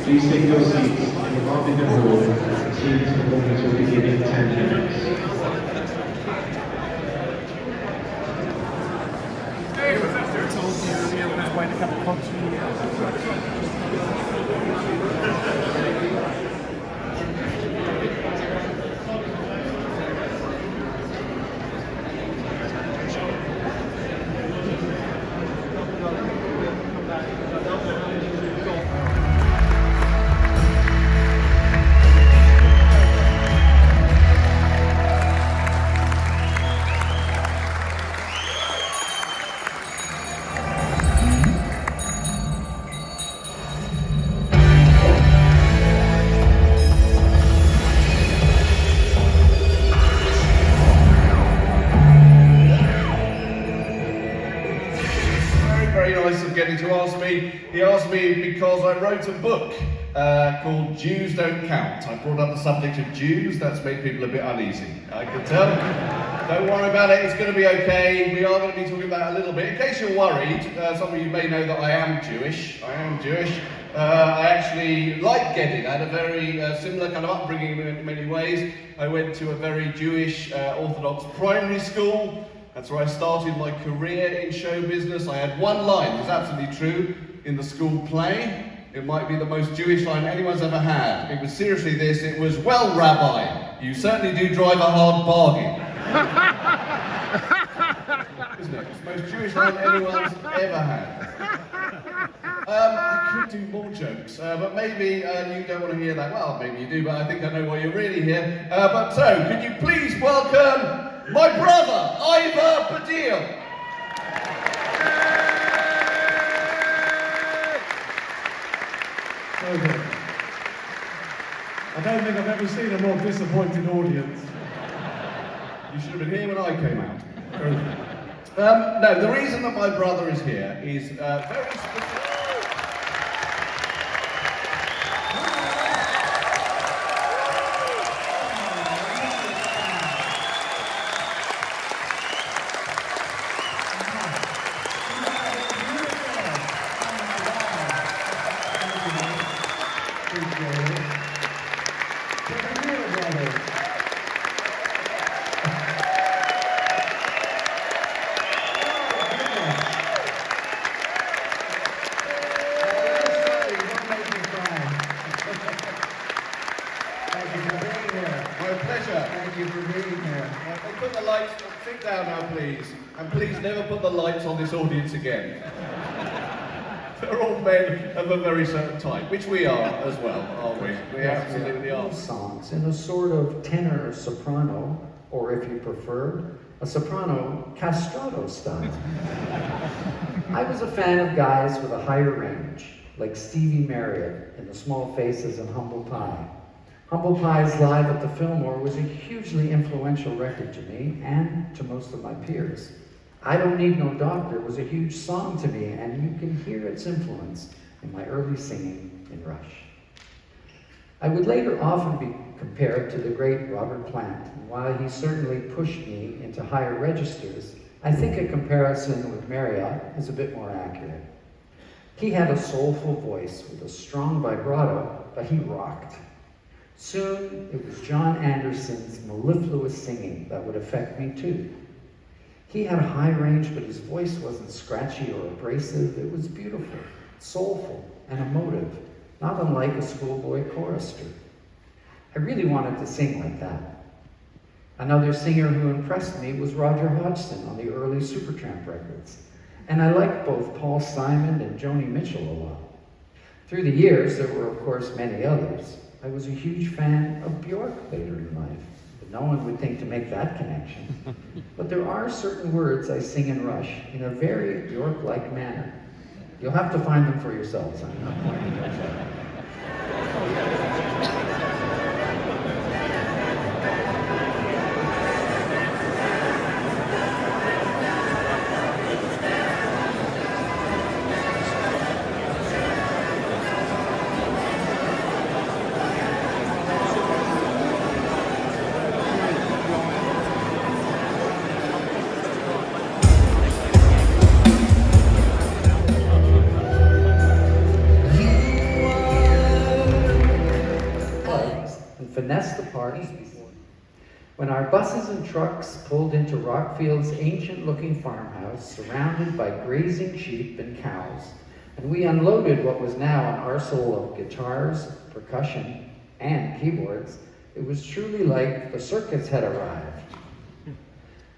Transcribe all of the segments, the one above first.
Please take your seats in the Barbican Hall. The team's performance will begin in 10 minutes. Geddy to ask me. He asked me because I wrote a book called Jews Don't Count. I brought up the subject of Jews. That's made people a bit uneasy, I can tell. Don't worry about it, it's going to be okay. We are going to be talking about it a little bit. In case you're worried, some of you may know that I am Jewish. I actually, like Geddy, I had a very similar kind of upbringing in many ways. I went to a very Jewish Orthodox primary school. That's where I started my career in show business. I had one line, it's absolutely true, in the school play. It might be the most Jewish line anyone's ever had. It was seriously this, it was, "Well, Rabbi, you certainly do drive a hard bargain." Isn't it? It's the most Jewish line anyone's ever had. I could do more jokes, but maybe you don't want to hear that. Well, maybe you do, but I think I know why you're really here. Could you please welcome my brother, Baddiel. So good. I don't think I've ever seen a more disappointed audience. You should have been here when I came out. No, the reason that my brother is here is very specific. On this audience again. They're all men of a very certain type, which we are as well, aren't we? We absolutely are. Songs in a sort of tenor soprano, or if you prefer, a soprano castrato style. I was a fan of guys with a higher range, like Stevie Marriott in The Small Faces and Humble Pie. Humble Pie's Live at the Fillmore was a hugely influential record to me and to most of my peers. I Don't Need No Doctor was a huge song to me, and you can hear its influence in my early singing in Rush. I would later often be compared to the great Robert Plant, and while he certainly pushed me into higher registers, I think a comparison with Marriott is a bit more accurate. He had a soulful voice with a strong vibrato, but he rocked. Soon, it was John Anderson's mellifluous singing that would affect me too. He had a high range, but his voice wasn't scratchy or abrasive. It was beautiful, soulful, and emotive, not unlike a schoolboy chorister. I really wanted to sing like that. Another singer who impressed me was Roger Hodgson on the early Supertramp records. And I liked both Paul Simon and Joni Mitchell a lot. Through the years, there were, of course, many others. I was a huge fan of Bjork later in life. No one would think to make that connection. But there are certain words I sing in Rush in a very Bjork-like manner. You'll have to find them for yourselves. I'm not pointing those out. You are parties. When our buses and trucks pulled into Rockfield's ancient-looking farmhouse, surrounded by grazing sheep and cows, and we unloaded what was now an arsenal of guitars, percussion, and keyboards, it was truly like the circus had arrived.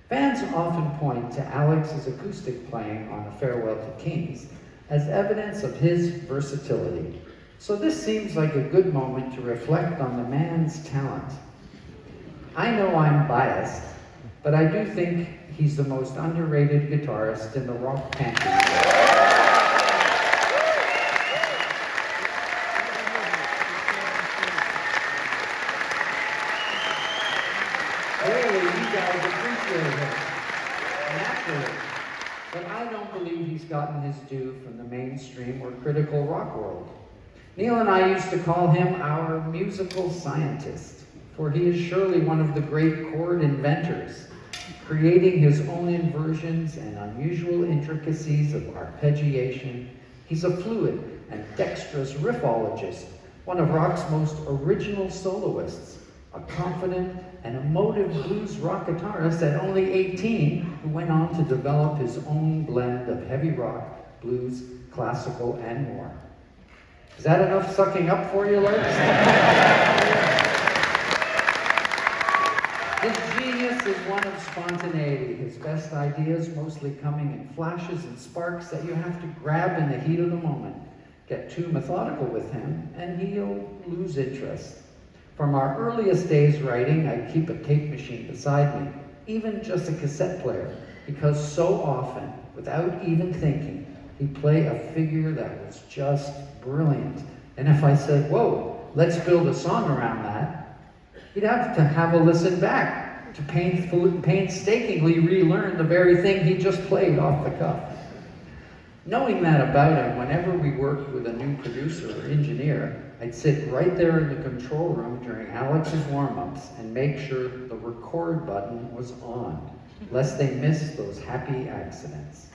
Fans often point to Alex's acoustic playing on A Farewell to Kings as evidence of his versatility. So this seems like a good moment to reflect on the man's talent. I know I'm biased, but I do think he's the most underrated guitarist in the rock pantheon. Clearly, you guys appreciate him, naturally. But I don't believe he's gotten his due from the mainstream or critical rock world. Neil and I used to call him our musical scientist, for he is surely one of the great chord inventors, creating his own inversions and unusual intricacies of arpeggiation. He's a fluid and dexterous riffologist, one of rock's most original soloists, a confident and emotive blues rock guitarist at only 18, who went on to develop his own blend of heavy rock, blues, classical, and more. Is that enough sucking up for you, Lerxst? His genius is one of spontaneity, his best ideas mostly coming in flashes and sparks that you have to grab in the heat of the moment. Get too methodical with him, and he'll lose interest. From our earliest days writing, I'd keep a tape machine beside me, even just a cassette player, because so often, without even thinking, he'd play a figure that was just brilliant. And if I said, whoa, let's build a song around that, he'd have to have a listen back to painstakingly relearn the very thing he just played off the cuff. Knowing that about him, whenever we worked with a new producer or engineer, I'd sit right there in the control room during Alex's warm-ups and make sure the record button was on, lest they miss those happy accidents.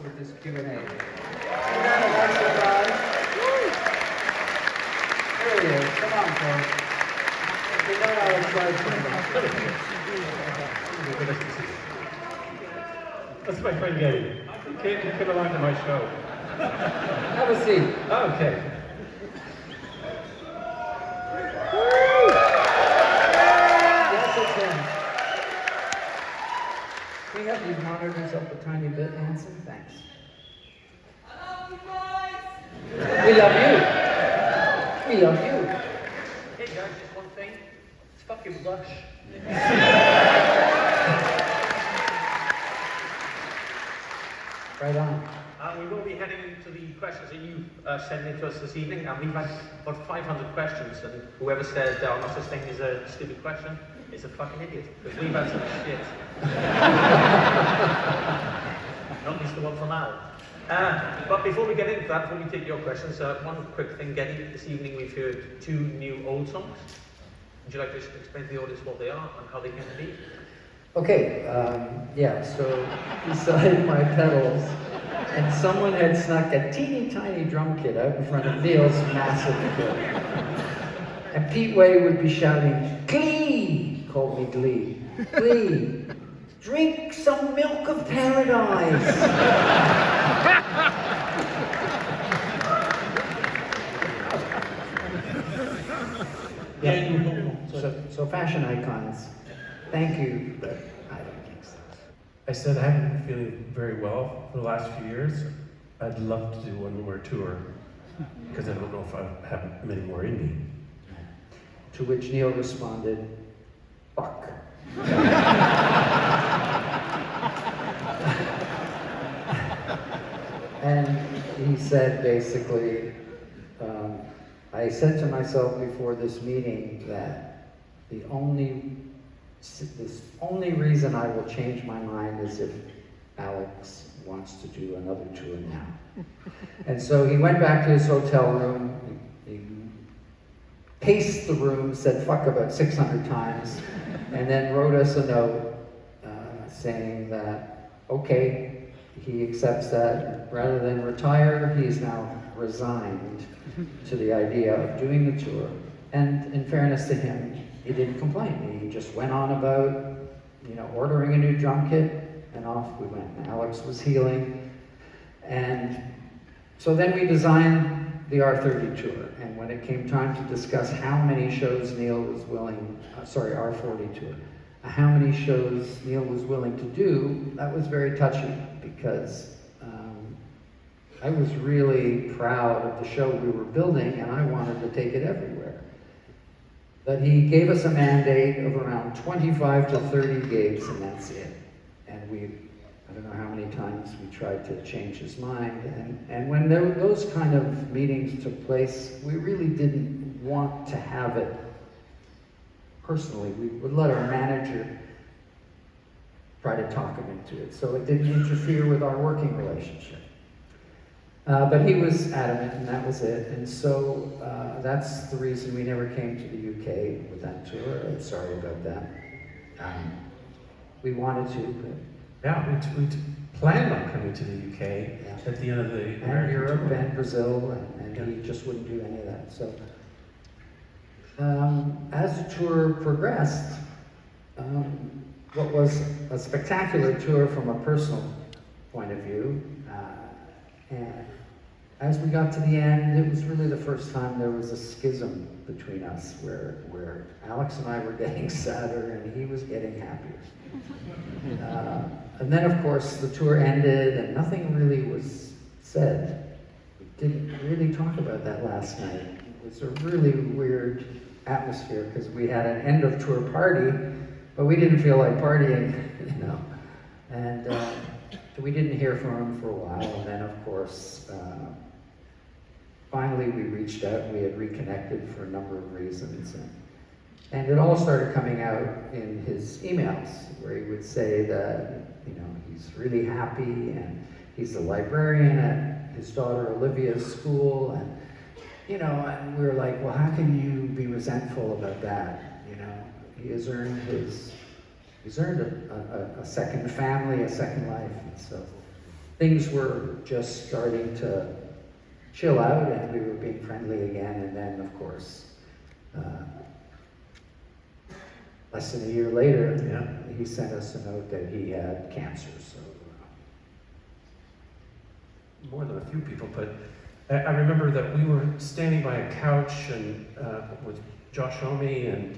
With this Q&A. There he is. Come on, folks. We know how That's my friend Geddy. He came along to my show. Have a seat. Okay. Yes, it's him. Can we have these monitors up a tiny bit, Hanson? Thanks. We love you. We love you. Hey guys, just one thing. It's fucking Lesh. Right on. We will be heading into the questions that you sent in to us this evening, and we've had about 500 questions, and whoever said no such thing as a stupid question is a fucking idiot, because we've had some shit. Not least the one from Al. But before we get into that, before we take your questions, one quick thing, Geddy. This evening we've heard 2 new old songs. Would you like to explain to the audience what they are and how they came to be? Okay, yeah, so beside my pedals, and someone had snuck a teeny tiny drum kit out in front of Neil's massive kit. And Pete Way would be shouting, Glee! Called me Glee. Glee! Drink some milk of paradise! So fashion icons, thank you, but I don't think so. I said I haven't been feeling very well for the last few years. I'd love to do one more tour because I don't know if I have many more in me. To which Neil responded, fuck. And he said basically, I said to myself before this meeting that the only reason I will change my mind is if Alex wants to do another tour now. And so he went back to his hotel room, he paced the room, said fuck about 600 times, and then wrote us a note saying that, okay, he accepts that rather than retire, he is now resigned to the idea of doing the tour. And in fairness to him, he didn't complain. He just went on about, ordering a new drum kit, and off we went. Alex was healing. And so then we designed the R30 tour. And when it came time to discuss how many shows Neil was willing, R40 tour, how many shows Neil was willing to do, that was very touchy because I was really proud of the show we were building and I wanted to take it everywhere. But he gave us a mandate of around 25 to 30 gigs and that's it. And I don't know how many times we tried to change his mind. And when those kind of meetings took place, we really didn't want to have it personally. We would let our manager try to talk him into it, so it didn't interfere with our working relationship. But he was adamant, and that was it. And so that's the reason we never came to the UK with that tour. I'm sorry about that. We wanted to, but... Yeah, we planned on coming to the UK at the end of the And American Europe tour. and Brazil, and he just wouldn't do any of that. So as the tour progressed, what was a spectacular tour from a personal point of view, and as we got to the end, it was really the first time there was a schism between us where Alex and I were getting sadder and he was getting happier. And then of course the tour ended and nothing really was said. We didn't really talk about that last night. It was a really weird atmosphere because we had an end of tour party, but we didn't feel like partying, And we didn't hear from him for a while, and then of course, finally we reached out and we had reconnected for a number of reasons. And it all started coming out in his emails, where he would say that, he's really happy and he's a librarian at his daughter Olivia's school, and and we were like, well, how can you be resentful about that? He has earned a second family, a second life, and so things were just starting to chill out, and we were being friendly again. And then, of course, less than a year later, he sent us a note that he had cancer. So More than a few people, but I remember that we were standing by a couch and with Josh Homme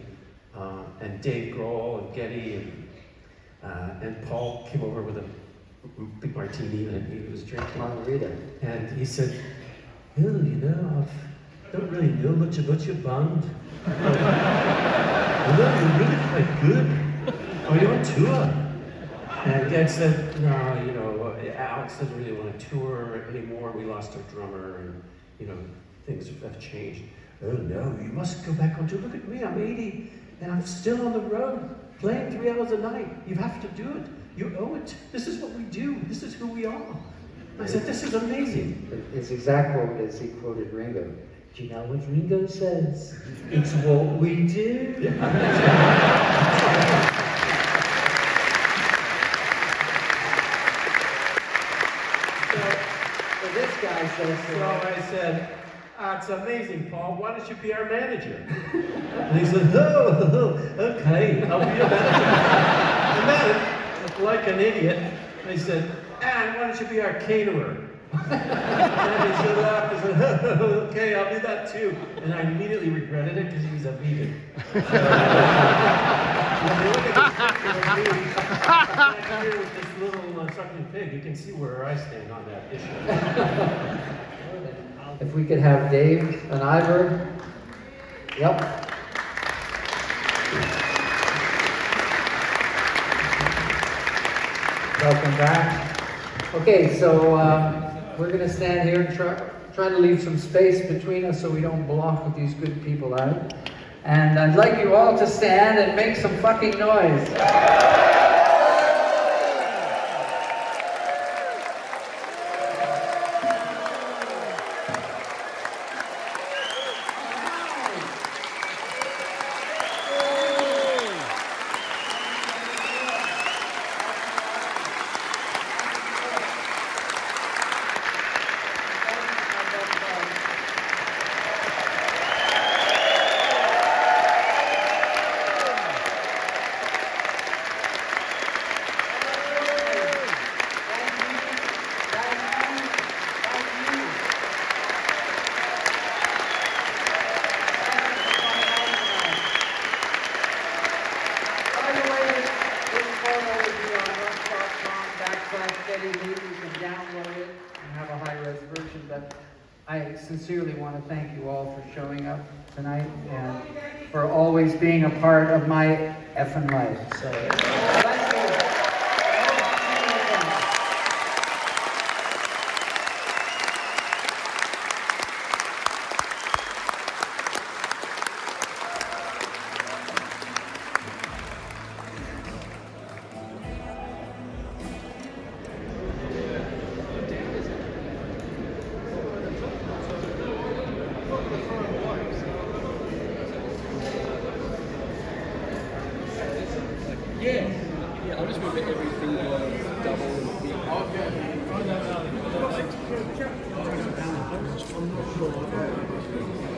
and Dave Grohl and Geddy and Paul came over with a big martini that he was drinking. margarita. And he said, "Well, I don't really know much about your band. You're really quite good. Are you on tour?" And Dad said, "No, Alex doesn't really want to tour anymore. We lost our drummer, and things have changed." "Oh no, you must go back on tour. Look at me, I'm 80, and I'm still on the road, playing 3 hours a night. You have to do it. You owe it. This is what we do. This is who we are." I said, "This is amazing." His exact quote is he quoted Ringo. Do you know what Ringo says? It's what we do. So this guy says, So I said, "It's amazing, Paul. Why don't you be our manager?" And he said, "Oh, okay, I'll be your manager." And then, like an idiot, they said, "And why don't you be our caterer?" And he said, "Okay, I'll do that too." And I immediately regretted it because he was a vegan. Here with this little sucking pig, you can see where I stand on that issue. if we could have Dave and Ivor. Yep. Welcome back. Okay, so we're going to stand here and try to leave some space between us so we don't block these good people out. And I'd like you all to stand and make some fucking noise. I sincerely want to thank you all for showing up tonight and for always being a part of my effing life. So, thank you. Yeah, I'll just move everything double. I'm not sure.